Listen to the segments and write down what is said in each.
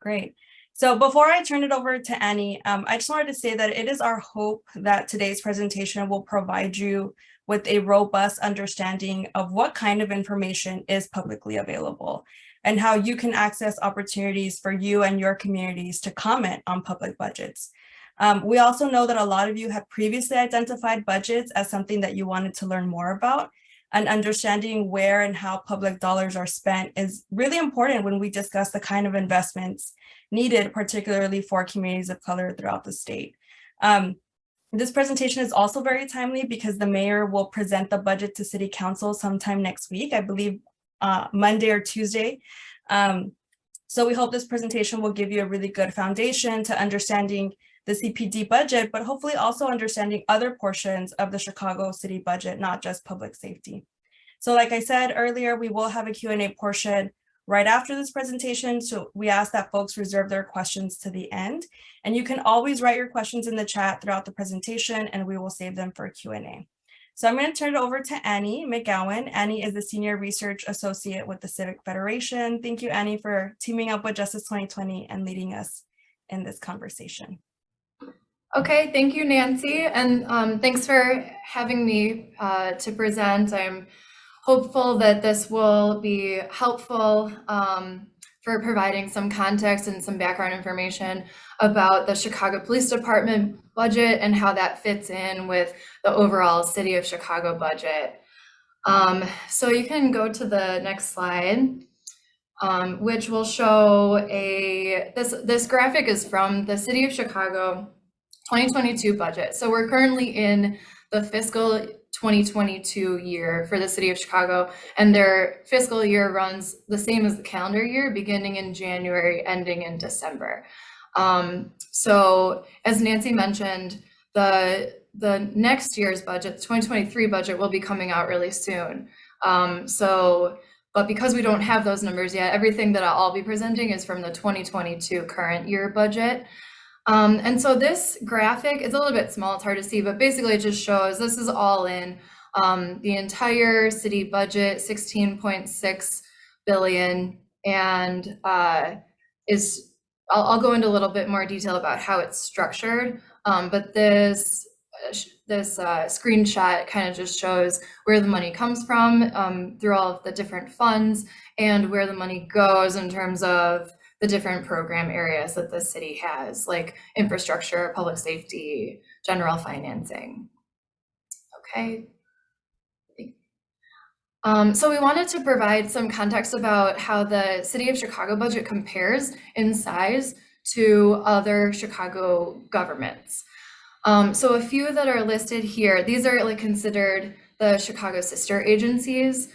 Great. So before I turn it over to Annie, I just wanted to say that it is our hope that today's presentation will provide you with a robust understanding of what kind of information is publicly available and how you can access opportunities for you and your communities to comment on public budgets. We also know that a lot of you have previously identified budgets as something that you wanted to learn more about, and understanding where and how public dollars are spent is really important when we discuss the kind of investments needed, particularly for communities of color throughout the state. This presentation is also very timely because the mayor will present the budget to City Council sometime next week, I believe Monday or Tuesday. So we hope this presentation will give you a really good foundation to understanding the CPD budget, but hopefully also understanding other portions of the Chicago city budget, not just public safety. So like I said earlier, we will have a Q&A portion right after this presentation. So we ask that folks reserve their questions to the end. And you can always write your questions in the chat throughout the presentation and we will save them for Q&A. So I'm going to turn it over to Annie McGowen. Annie is the Senior Research Associate with the Civic Federation. Thank you, Annie, for teaming up with Justice 2020 and leading us in this conversation. Okay, thank you, Nancy, and thanks for having me to present. I'm hopeful that this will be helpful for providing some context and some background information about the Chicago Police Department budget and how that fits in with the overall City of Chicago budget. So you can go to the next slide, which will show this graphic is from the City of Chicago 2022 budget. So we're currently in the fiscal 2022 year for the City of Chicago, and their fiscal year runs the same as the calendar year, beginning in January, ending in December. So as Nancy mentioned, the next year's budget, the 2023 budget, will be coming out really soon. But because we don't have those numbers yet, everything that I'll be presenting is from the 2022 current year budget. And so this graphic is a little bit small, it's hard to see, but basically it just shows this is all in the entire city budget, 16.6 billion, and I'll go into a little bit more detail about how it's structured, but this screenshot kind of just shows where the money comes from through all of the different funds and where the money goes in terms of the different program areas that the city has, like infrastructure, public safety, general financing. Okay. So we wanted to provide some context about how the City of Chicago budget compares in size to other Chicago governments. So a few that are listed here, these are like considered the Chicago sister agencies.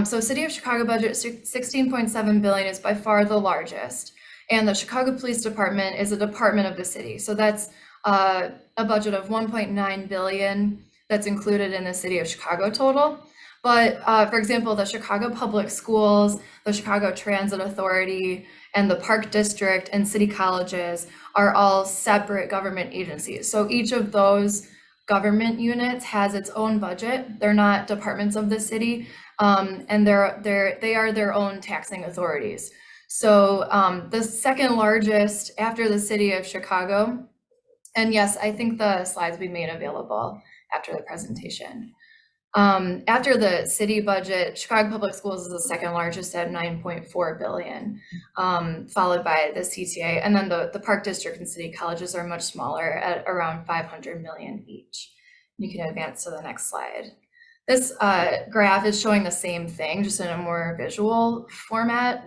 So City of Chicago budget 16.7 billion is by far the largest, and the Chicago Police Department is a department of the city. So that's a budget of 1.9 billion that's included in the City of Chicago total. But for example, the Chicago Public Schools, the Chicago Transit Authority, and the Park District and city colleges are all separate government agencies. So each of those government units has its own budget. They're not departments of the city. And they are their own taxing authorities. So the second largest after the City of Chicago, and yes, I think the slides will be made available after the presentation. After the city budget, Chicago Public Schools is the second largest at 9.4 billion, followed by the CTA, and then the Park District and city colleges are much smaller at around 500 million each. You can advance to the next slide. This graph is showing the same thing, just in a more visual format.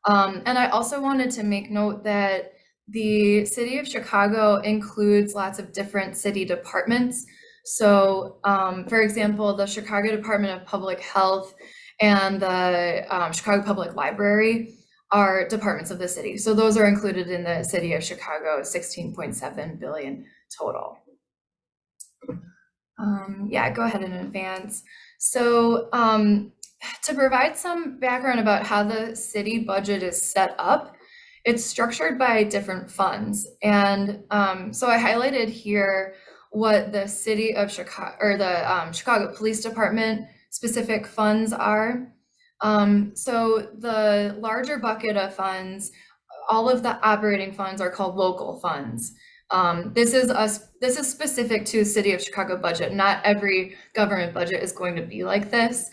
And I also wanted to make note that the City of Chicago includes lots of different city departments. So, for example, the Chicago Department of Public Health and the Chicago Public Library are departments of the city. So those are included in the City of Chicago 16.7 billion total. Yeah, go ahead and advance. So to provide some background about how the city budget is set up, it's structured by different funds. And so I highlighted here what the City of Chicago, or the Chicago Police Department specific funds are. So the larger bucket of funds all of the operating funds are called local funds. This is specific to City of Chicago budget. Not every government budget is going to be like this.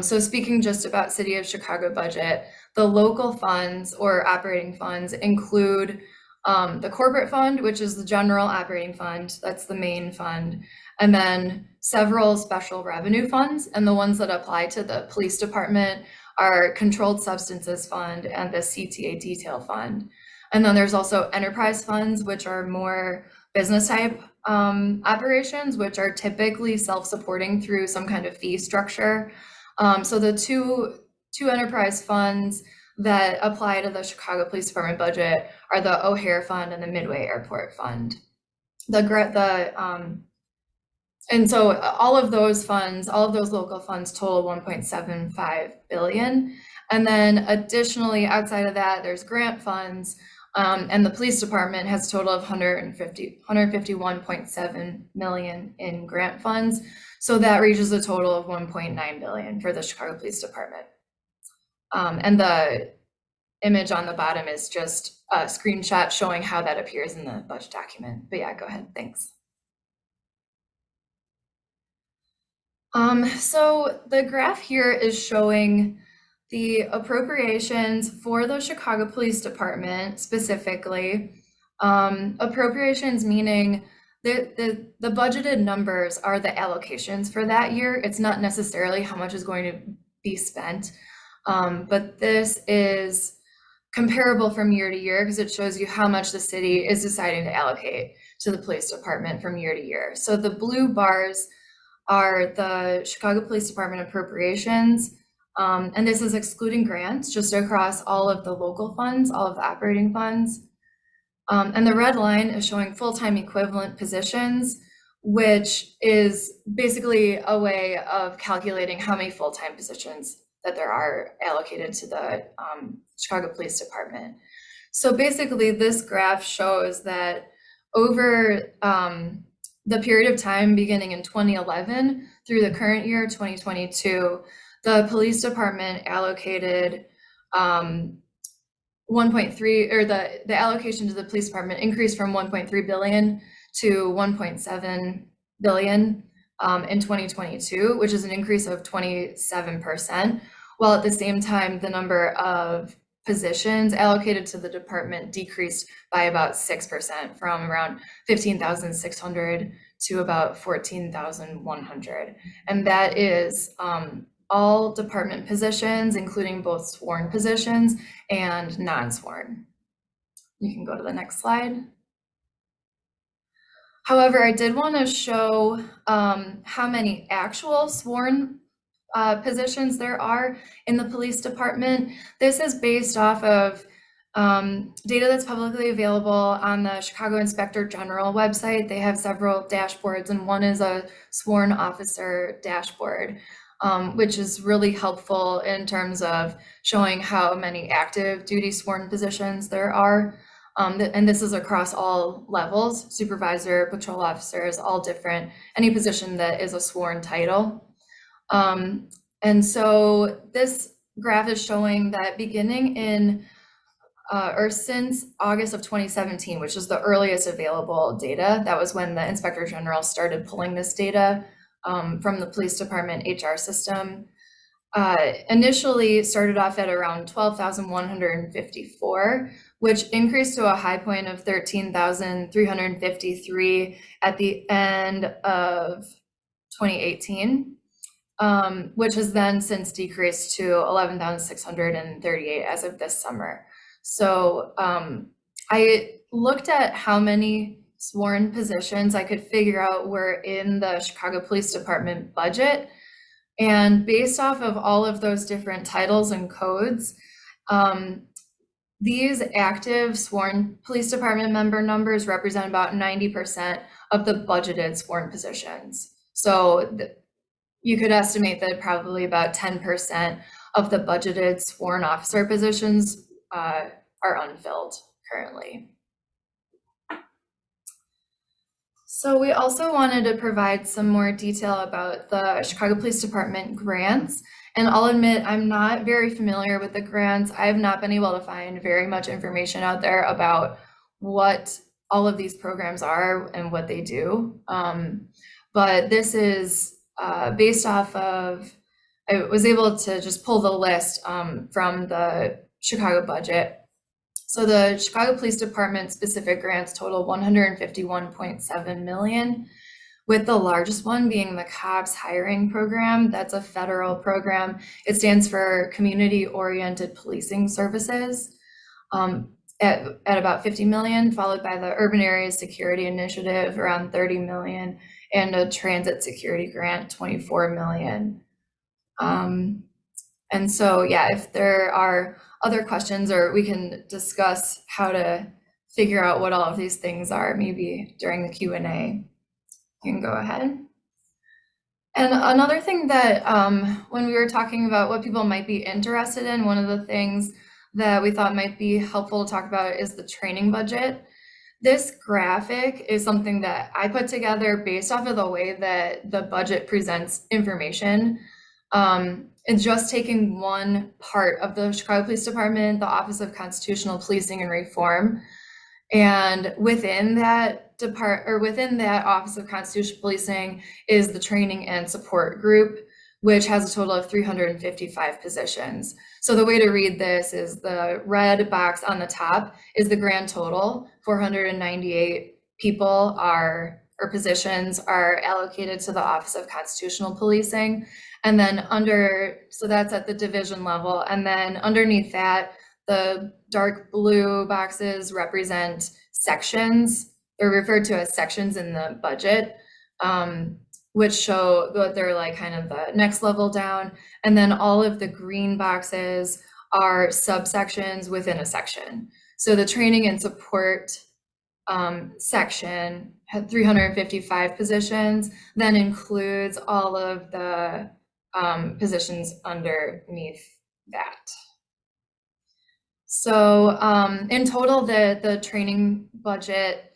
So speaking just about City of Chicago budget, the local funds or operating funds include the corporate fund, which is the general operating fund. That's the main fund. And then several special revenue funds, and the ones that apply to the police department are Controlled Substances Fund and the CTA Detail Fund. And then there's also enterprise funds, which are more business type operations, which are typically self-supporting through some kind of fee structure. So the two enterprise funds that apply to the Chicago Police Department budget are the O'Hare Fund and the Midway Airport Fund. And so all of those funds, all of those local funds total 1.75 billion. And then additionally, outside of that, there's grant funds, and the police department has a total of 151.7 million in grant funds. So that reaches a total of 1.9 billion for the Chicago Police Department. And the image on the bottom is just a screenshot showing how that appears in the budget document. But yeah, go ahead, thanks. So the graph here is showing the appropriations for the Chicago Police Department specifically. Appropriations meaning the budgeted numbers are the allocations for that year. It's not necessarily how much is going to be spent, but this is comparable from year to year because it shows you how much the city is deciding to allocate to the police department from year to year. So the blue bars are the Chicago Police Department appropriations. And this is excluding grants, just across all of the local funds, all of the operating funds. And the red line is showing full-time equivalent positions, which is basically a way of calculating how many full-time positions that there are allocated to the Chicago Police Department. So basically this graph shows that over the period of time beginning in 2011 through the current year, 2022, the police department allocated 1.3, or the allocation to the police department increased from 1.3 billion to 1.7 billion in 2022, which is an increase of 27%, while at the same time, the number of positions allocated to the department decreased by about 6%, from around 15,600 to about 14,100. And that is all department positions, including both sworn positions and non-sworn. You can go to the next slide. However, I did want to show how many actual sworn positions there are in the police department. This is based off of data that's publicly available on the Chicago Inspector General website. They have several dashboards, and one is a sworn officer dashboard, which is really helpful in terms of showing how many active duty sworn positions there are. And this is across all levels: supervisor, patrol officers, all different, any position that is a sworn title. And so this graph is showing that beginning in or since August of 2017, which is the earliest available data, that was when the Inspector General started pulling this data from the police department HR system. Initially started off at around 12,154, which increased to a high point of 13,353 at the end of 2018, which has then since decreased to 11,638 as of this summer. So I looked at how many sworn positions I could figure out were in the Chicago Police Department budget. And based off of all of those different titles and codes, these active sworn police department member numbers represent about 90% of the budgeted sworn positions. So you could estimate that probably about 10% of the budgeted sworn officer positions are unfilled currently. So we also wanted to provide some more detail about the Chicago Police Department grants. And I'll admit, I'm not very familiar with the grants. I have not been able to find very much information out there about what all of these programs are and what they do. But this is based off of, I was able to just pull the list from the Chicago budget. So the Chicago Police Department specific grants total 151.7 million, with the largest one being the COPS hiring program. That's a federal program. It stands for Community Oriented Policing Services, at about 50 million, followed by the Urban Areas Security Initiative around 30 million, and a Transit Security Grant, 24 million. And so, yeah, if there are other questions, or we can discuss how to figure out what all of these things are, maybe during the Q&A, you can go ahead. And another thing that when we were talking about what people might be interested in, one of the things that we thought might be helpful to talk about is the training budget. This graphic is something that I put together based off of the way that the budget presents information. And just taking one part of the Chicago Police Department, the Office of Constitutional Policing and Reform, and within that Office of Constitutional Policing is the Training and Support Group, which has a total of 355 positions. So the way to read this is the red box on the top is the grand total. 498 people or positions are allocated to the Office of Constitutional Policing. And then so that's at the division level. And then underneath that, the dark blue boxes represent sections. They're referred to as sections in the budget, which show that they're like kind of the next level down. And then all of the green boxes are subsections within a section. So the training and support section had 355 positions, then includes all of the positions underneath that. So in total, the training budget,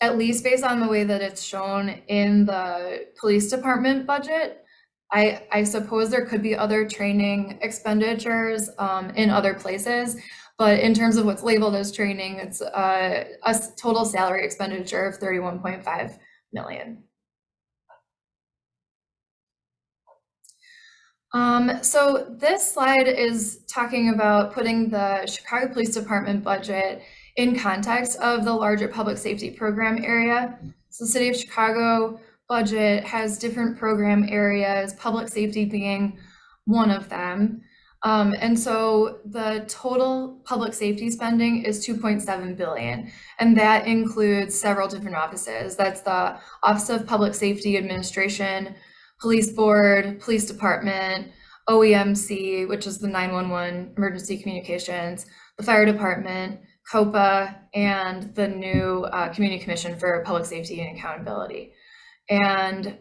at least based on the way that it's shown in the police department budget, I suppose there could be other training expenditures in other places, but in terms of what's labeled as training, it's a total salary expenditure of 31.5 million. So this slide is talking about putting the Chicago Police Department budget in context of the larger public safety program area. So the City of Chicago budget has different program areas, public safety being one of them. And so the total public safety spending is 2.7 billion, and that includes several different offices. That's the Office of Public Safety Administration, Police Board, Police Department, OEMC, which is the 911 Emergency Communications, the Fire Department, COPA, and the new Community Commission for Public Safety and Accountability. And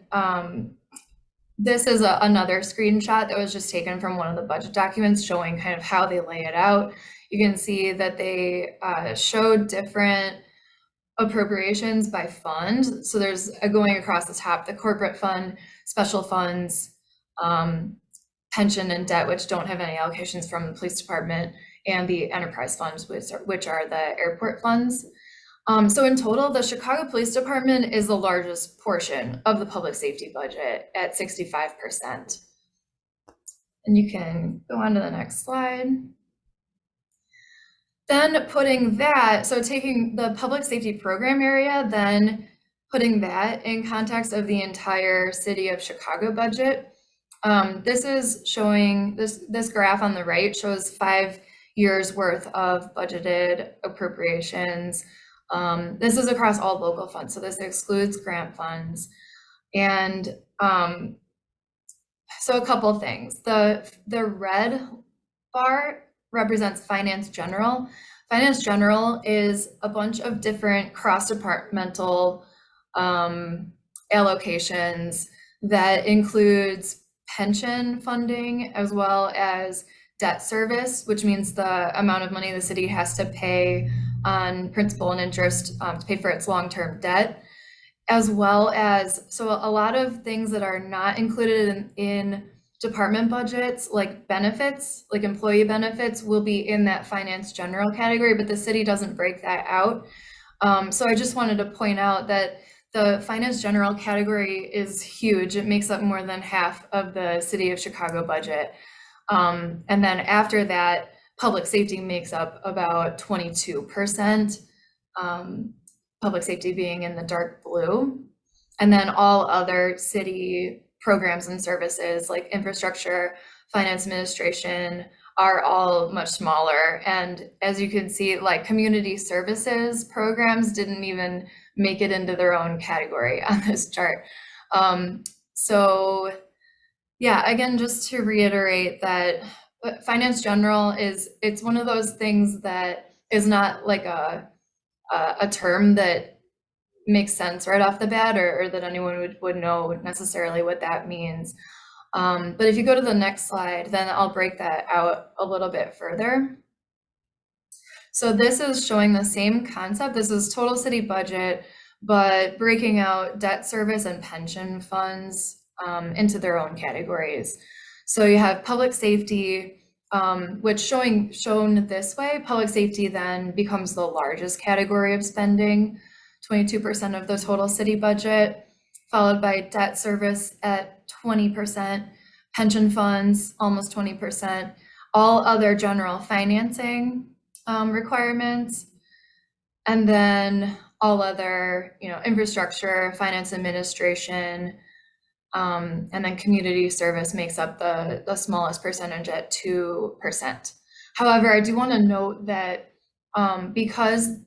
this is another screenshot that was just taken from one of the budget documents showing kind of how they lay it out. You can see that they showed different appropriations by fund. So there's going across the top, the corporate fund, special funds, pension and debt, which don't have any allocations from the police department, and the enterprise funds, which are the airport funds. So in total, the Chicago Police Department is the largest portion of the public safety budget at 65%. And you can go on to the next slide. Then putting that, so taking the public safety program area, then putting that in context of the entire City of Chicago budget. This is showing, this graph on the right shows 5 years worth of budgeted appropriations. This is across all local funds, so this excludes grant funds. And so a couple things. The red bar represents Finance General. Finance General is a bunch of different cross-departmental allocations that includes pension funding as well as debt service, which means the amount of money the city has to pay on principal and interest to pay for its long-term debt. as well as, so a lot of things that are not included in department budgets, like benefits, like employee benefits, will be in that finance general category, but the city doesn't break that out. So I just wanted to point out that the finance general category is huge. It makes up more than half of the city of Chicago budget. And then after that, public safety makes up about 22%, public safety being in the dark blue. And then all other city programs and services like infrastructure, finance administration are all much smaller. And as you can see, like community services programs didn't even make it into their own category on this chart. So yeah, again, just to reiterate that finance general it's one of those things that is not like a term that makes sense right off the bat, or that anyone would know necessarily what that means. But if you go to the next slide, then I'll break that out a little bit further. So this is showing the same concept. This is total city budget, but breaking out debt service and pension funds into their own categories. So you have public safety, which shown this way, public safety then becomes the largest category of spending, 22% of the total city budget, followed by debt service at 20%, pension funds almost 20%, all other general financing requirements, and then all other, infrastructure, finance administration, and then community service makes up the smallest percentage at 2%. However, I do want to note that because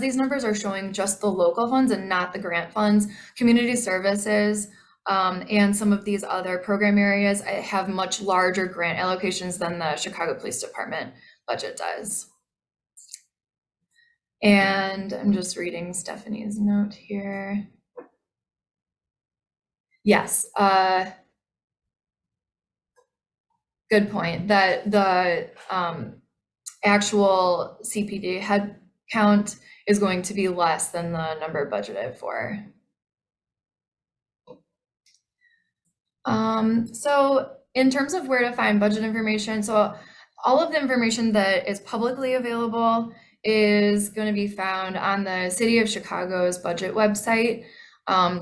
these numbers are showing just the local funds and not the grant funds, community services and some of these other program areas have much larger grant allocations than the Chicago Police Department budget does. And I'm just reading Stephanie's note here. Yes, good point, that the actual CPD head count is going to be less than the number budgeted for. So in terms of where to find budget information, so all of the information that is publicly available is going to be found on the City of Chicago's budget website.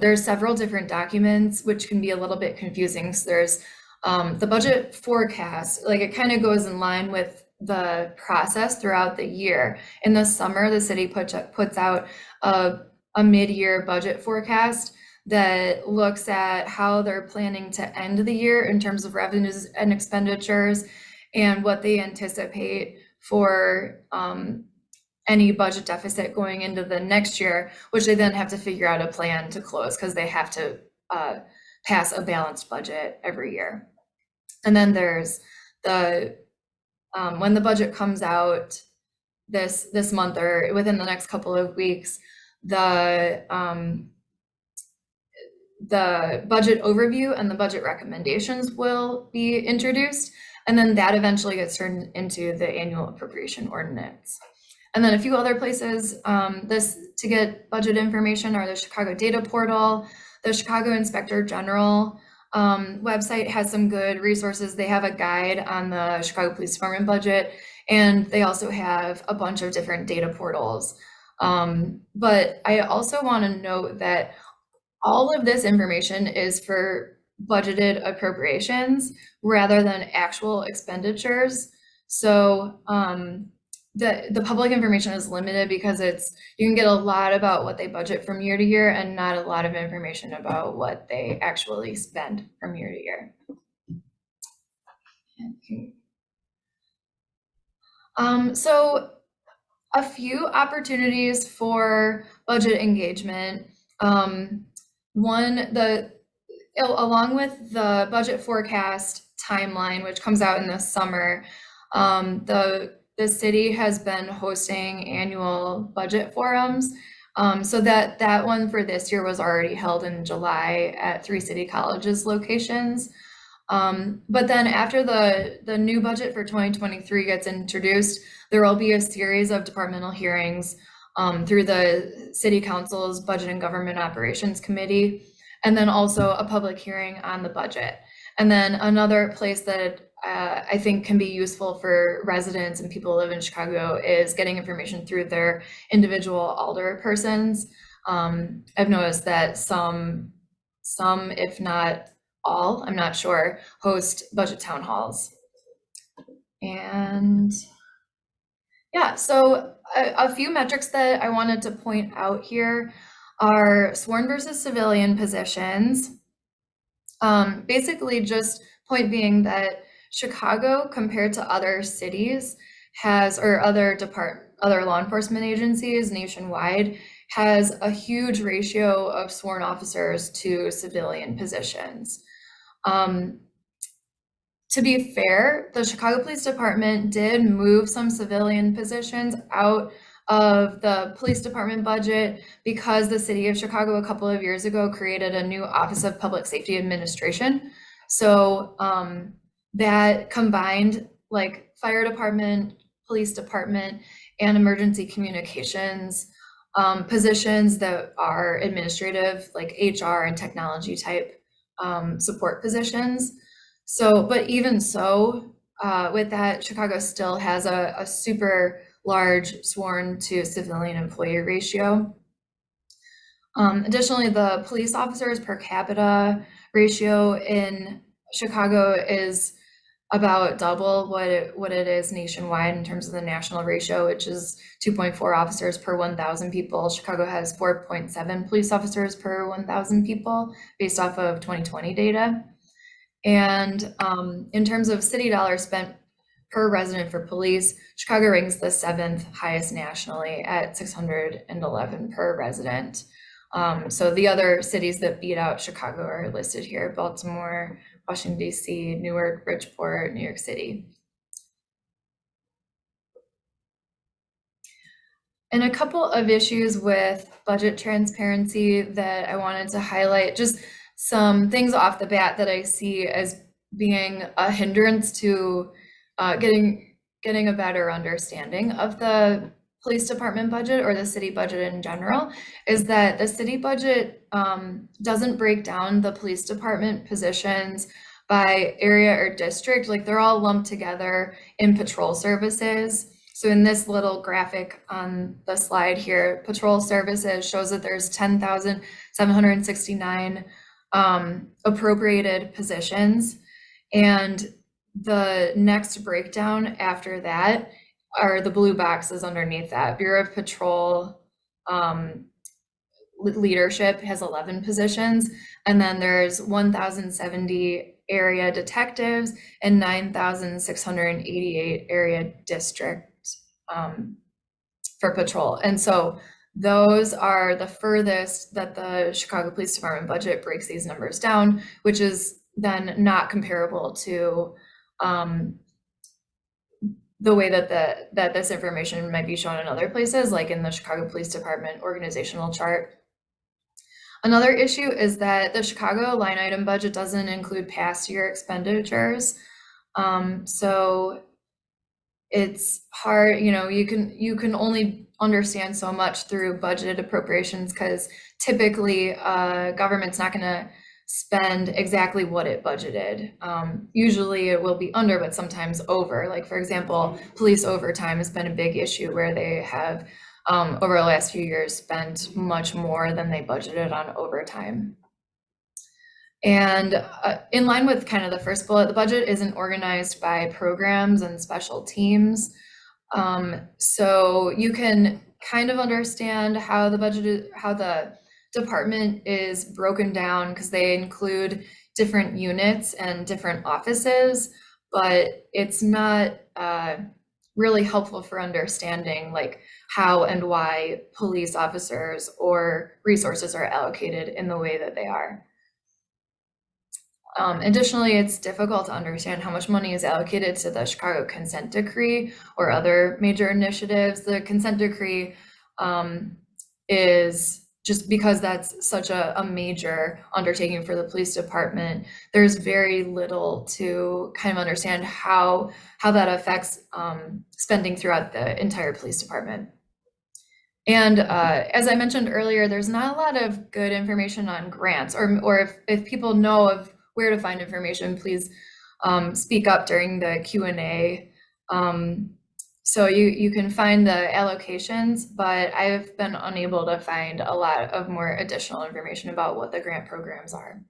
There's several different documents, which can be a little bit confusing. So there's the budget forecast, like it kind of goes in line with the process throughout the year. In the summer, the city puts out a mid-year budget forecast that looks at how they're planning to end the year in terms of revenues and expenditures and what they anticipate for any budget deficit going into the next year, which they then have to figure out a plan to close because they have to pass a balanced budget every year. And then there's the when the budget comes out this month or within the next couple of weeks, the budget overview and the budget recommendations will be introduced, and then that eventually gets turned into the annual appropriation ordinance. And then a few other places to get budget information are the Chicago Data Portal, the Chicago Inspector General website has some good resources. They have a guide on the Chicago Police Department budget, and they also have a bunch of different data portals. But I also want to note that all of this information is for budgeted appropriations rather than actual expenditures. So the public information is limited because you can get a lot about what they budget from year to year and not a lot of information about what they actually spend from year to year. So a few opportunities for budget engagement. Along with the budget forecast timeline, which comes out in the summer, the city has been hosting annual budget forums. So that one for this year was already held in July at 3 City Colleges locations. But then after the new budget for 2023 gets introduced, there will be a series of departmental hearings through the City Council's Budget and Government Operations Committee, and then also a public hearing on the budget. And then another place that I think can be useful for residents and people who live in Chicago is getting information through their individual alderpersons. I've noticed that some, if not all, I'm not sure, host budget town halls. And yeah, so a few metrics that I wanted to point out here are sworn versus civilian positions. Basically, just point being that Chicago, compared to other cities, has, or other law enforcement agencies nationwide, has a huge ratio of sworn officers to civilian positions. To be fair, the Chicago Police Department did move some civilian positions out of the police department budget because the city of Chicago a couple of years ago created a new Office of Public Safety Administration. So that combined like fire department, police department, and emergency communications positions that are administrative, like HR and technology type support positions. So, but even so, with that, Chicago still has a super large sworn to civilian employee ratio. Additionally, the police officers per capita ratio in Chicago is about double what it is nationwide in terms of the national ratio, which is 2.4 officers per 1,000 people. Chicago has 4.7 police officers per 1,000 people based off of 2020 data. And in terms of city dollars spent per resident for police, Chicago ranks the 7th highest nationally at $611 per resident. So the other cities that beat out Chicago are listed here: Baltimore, Washington, D.C., Newark, Bridgeport, New York City. And a couple of issues with budget transparency that I wanted to highlight, just some things off the bat that I see as being a hindrance to getting a better understanding of the police department budget or the city budget in general, is that the city budget doesn't break down the police department positions by area or district. Like, they're all lumped together in patrol services. So in this little graphic on the slide here, patrol services shows that there's 10,769 appropriated positions, and the next breakdown after that are the blue boxes underneath that. Bureau of Patrol leadership has 11 positions, and then there's 1,070 area detectives and 9,688 area district for patrol. And so those are the furthest that the Chicago Police Department budget breaks these numbers down, which is then not comparable to the way that this information might be shown in other places, like in the Chicago Police Department organizational chart. Another issue is that the Chicago line item budget doesn't include past year expenditures. So it's hard, you can only understand so much through budgeted appropriations, because typically government's not going to spend exactly what it budgeted. Usually it will be under, but sometimes over. Like, for example, police overtime has been a big issue where they have over the last few years spent much more than they budgeted on overtime. And in line with kind of the first bullet, the budget isn't organized by programs and special teams. So you can kind of understand how the department is broken down, because they include different units and different offices, but it's not really helpful for understanding like how and why police officers or resources are allocated in the way that they are. Additionally, it's difficult to understand how much money is allocated to the Chicago Consent Decree or other major initiatives. The Consent Decree is, just because that's such a major undertaking for the police department, there's very little to kind of understand how that affects spending throughout the entire police department. And as I mentioned earlier, there's not a lot of good information on grants, or if people know of where to find information, please speak up during the Q&A. So you can find the allocations, but I've been unable to find a lot of more additional information about what the grant programs are.